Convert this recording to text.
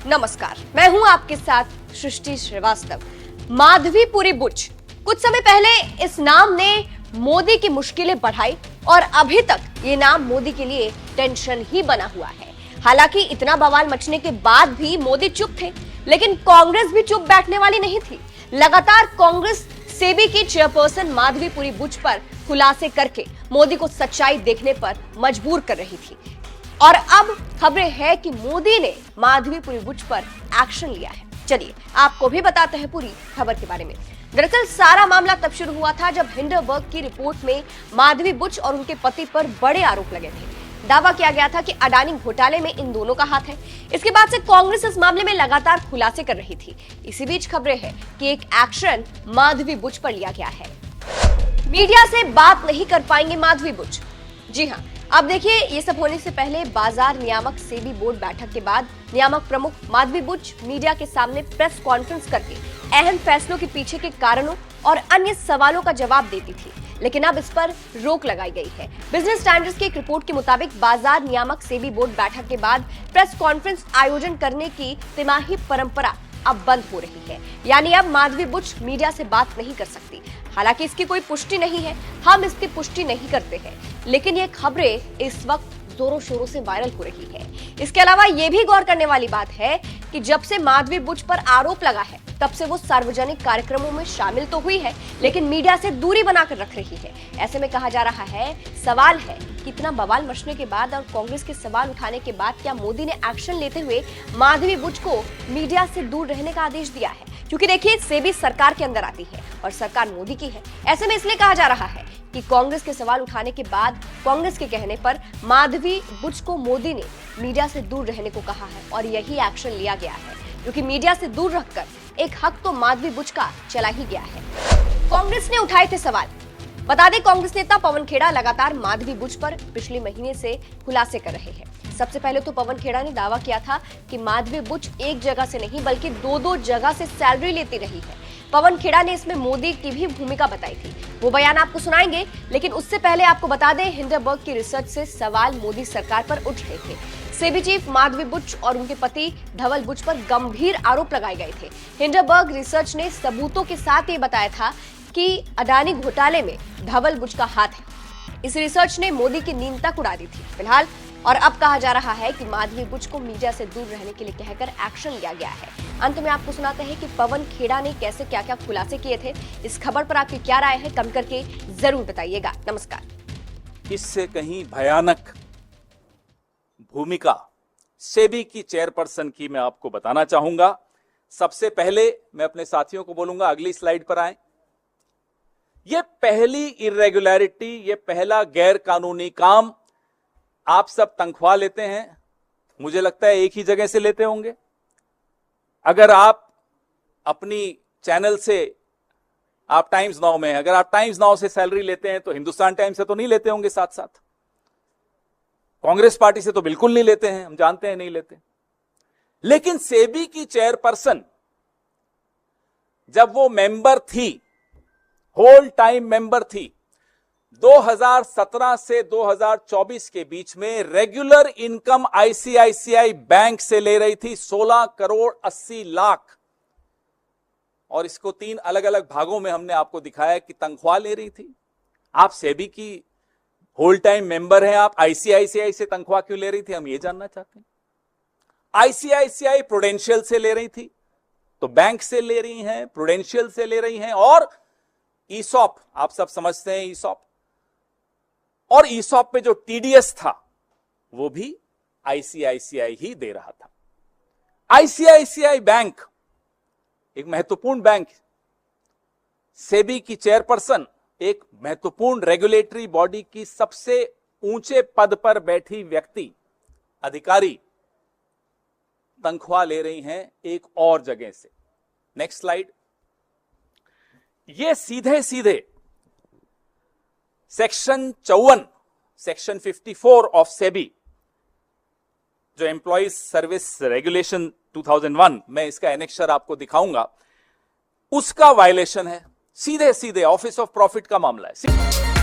नमस्कार, मैं हूं आपके साथ सृष्टि श्रीवास्तव। माधवीपुरी बुच, कुछ समय पहले इस नाम ने मोदी की मुश्किलें बढ़ाई और अभी तक ये नाम मोदी के लिए टेंशन ही बना हुआ है। हालांकि इतना बवाल मचने के बाद भी मोदी चुप थे, लेकिन कांग्रेस भी चुप बैठने वाली नहीं थी। लगातार कांग्रेस सेबी की चेयरपर्सन माधवीपुरी बुच पर खुलासे करके मोदी को सच्चाई देखने पर मजबूर कर रही थी। और अब खबरें हैं कि मोदी ने माधवीपुरी बुच पर एक्शन लिया है। चलिए आपको भी बताते हैं पूरी खबर के बारे में। दरअसल सारा मामला तब शुरू हुआ था जब हिंडनबर्ग की रिपोर्ट में माधवी बुच और उनके पति पर बड़े आरोप लगे थे। दावा किया गया था कि अडानी घोटाले में इन दोनों का हाथ है। इसके बाद से कांग्रेस इस मामले में लगातार खुलासे कर रही थी। इसी बीच खबरें हैं कि एक एक्शन माधवी बुच पर लिया गया है। मीडिया से बात नहीं कर पाएंगे माधवी बुच। जी हाँ, अब देखिए, ये सब होने से पहले बाजार नियामक सेबी बोर्ड बैठक के बाद नियामक प्रमुख माधवी बुच मीडिया के सामने प्रेस कॉन्फ्रेंस करके अहम फैसलों के पीछे के कारणों और अन्य सवालों का जवाब देती थी, लेकिन अब इस पर रोक लगाई गई है। बिजनेस स्टैंडर्ड्स की एक रिपोर्ट के मुताबिक बाजार नियामक सेबी बोर्ड बैठक के बाद प्रेस कॉन्फ्रेंस आयोजन करने की तिमाही परंपरा अब बंद हो रही है। यानी अब माधवी बुच मीडिया से बात नहीं कर सकती। हालांकि इसकी कोई पुष्टि नहीं है, हम इसकी पुष्टि नहीं करते हैं, लेकिन ये खबरें इस वक्त जोरों शोरों से वायरल हो रही है। इसके अलावा ये भी गौर करने वाली बात है कि जब से माधवी बुच पर आरोप लगा है, तब से वो सार्वजनिक कार्यक्रमों में शामिल तो हुई है, लेकिन मीडिया से दूरी बनाकर रख रही है। ऐसे में कहा जा रहा है, सवाल है कि इतना बवाल मचने के बाद और कांग्रेस के सवाल उठाने के बाद क्या मोदी ने एक्शन लेते हुए माधवी बुच को मीडिया से दूर रहने का आदेश दिया है? क्योंकि देखिए, सेबी सरकार के अंदर आती है और सरकार मोदी की है। ऐसे में इसलिए कहा जा रहा है कि कांग्रेस के सवाल उठाने के बाद कांग्रेस के कहने पर माधवी बुच को मोदी ने मीडिया से दूर रहने को कहा है और यही एक्शन लिया गया है, क्योंकि मीडिया से दूर रखकर एक हक तो माधवी बुच का चला ही गया है। कांग्रेस ने उठाए थे सवाल। बता दें, कांग्रेस नेता पवन खेड़ा लगातार माधवी बुच पर पिछले महीने से खुलासे कर रहे हैं। सबसे पहले तो पवन खेड़ा ने दावा किया था कि माधवी बुच एक जगह से नहीं बल्कि दो जगह से सैलरी लेती रही है। पवन खेड़ा ने इसमें मोदी की भी भूमिका बताई थी। वो बयान आपको सुनाएंगे, लेकिन उससे पहले आपको बता दें, हिंडनबर्ग की रिसर्च से सवाल मोदी सरकार पर उठ रहे थे। सेबी चीफ माधवी बुच और उनके पति धवल बुच पर गंभीर आरोप लगाए गए थे। हिंडनबर्ग रिसर्च ने सबूतों के साथ ये बताया था कि अडानी घोटाले में धवल बुच का हाथ है। इस रिसर्च ने मोदी की नींद तक उड़ा दी थी फिलहाल, और अब कहा जा रहा है कि माधवी बुच को मीडिया से दूर रहने के लिए कहकर एक्शन लिया गया है। अंत में आपको सुनाते हैं कि पवन खेड़ा ने कैसे क्या क्या खुलासे किए थे। इस खबर पर आपकी क्या राय है, कमेंट करके जरूर बताइएगा। नमस्कार। इससे कहीं भयानक भूमिका सेबी की चेयरपर्सन की मैं आपको बताना चाहूंगा। सबसे पहले मैं अपने साथियों को बोलूंगा, अगली स्लाइड पर आए। यह पहली इरेगुलरिटी, यह पहला गैर कानूनी काम आप सब तनख्वाह लेते हैं, मुझे लगता है एक ही जगह से लेते होंगे। अगर आप अपनी चैनल से, आप टाइम्स नाउ में, अगर आप टाइम्स नाउ से सैलरी लेते हैं तो हिंदुस्तान टाइम्स से तो नहीं लेते होंगे। साथ साथ कांग्रेस पार्टी से तो बिल्कुल नहीं लेते हैं, हम जानते हैं नहीं लेते। लेकिन सेबी की चेयरपर्सन जब वो मेंबर थी, होल टाइम मेंबर थी, 2017 से 2024 के बीच में रेगुलर इनकम आईसीआईसीआई बैंक से ले रही थी 16 करोड़ 80 लाख, और इसको 3 अलग अलग भागों में हमने आपको दिखाया कि तनख्वाह ले रही थी। आप सेबी की होल टाइम मेंबर हैं, आप आईसीआईसीआई से तनख्वाह क्यों ले रही थी, हम ये जानना चाहते हैं। आईसीआईसीआई प्रूडेंशियल से ले रही थी, तो बैंक से ले रही हैं, प्रूडेंशियल से ले रही हैं, और ईसॉप आप सब समझते हैं, ईसॉप, और ईसॉप पे जो टीडीएस था वो भी आईसीआईसीआई ही दे रहा था। आईसीआईसीआई बैंक एक महत्वपूर्ण बैंक, सेबी की चेयरपर्सन एक महत्वपूर्ण रेगुलेटरी बॉडी की सबसे ऊंचे पद पर बैठी व्यक्ति, अधिकारी, तनख्वाह ले रही हैं एक और जगह से। Next slide. ये सीधे सीधे सेक्शन 54, सेक्शन 54 ऑफ सेबी, जो एम्प्लॉइज सर्विस रेगुलेशन 2001, मैं इसका एनेक्सर आपको दिखाऊंगा, उसका वायलेशन है। सीधे सीधे ऑफिस ऑफ प्रॉफिट का मामला है।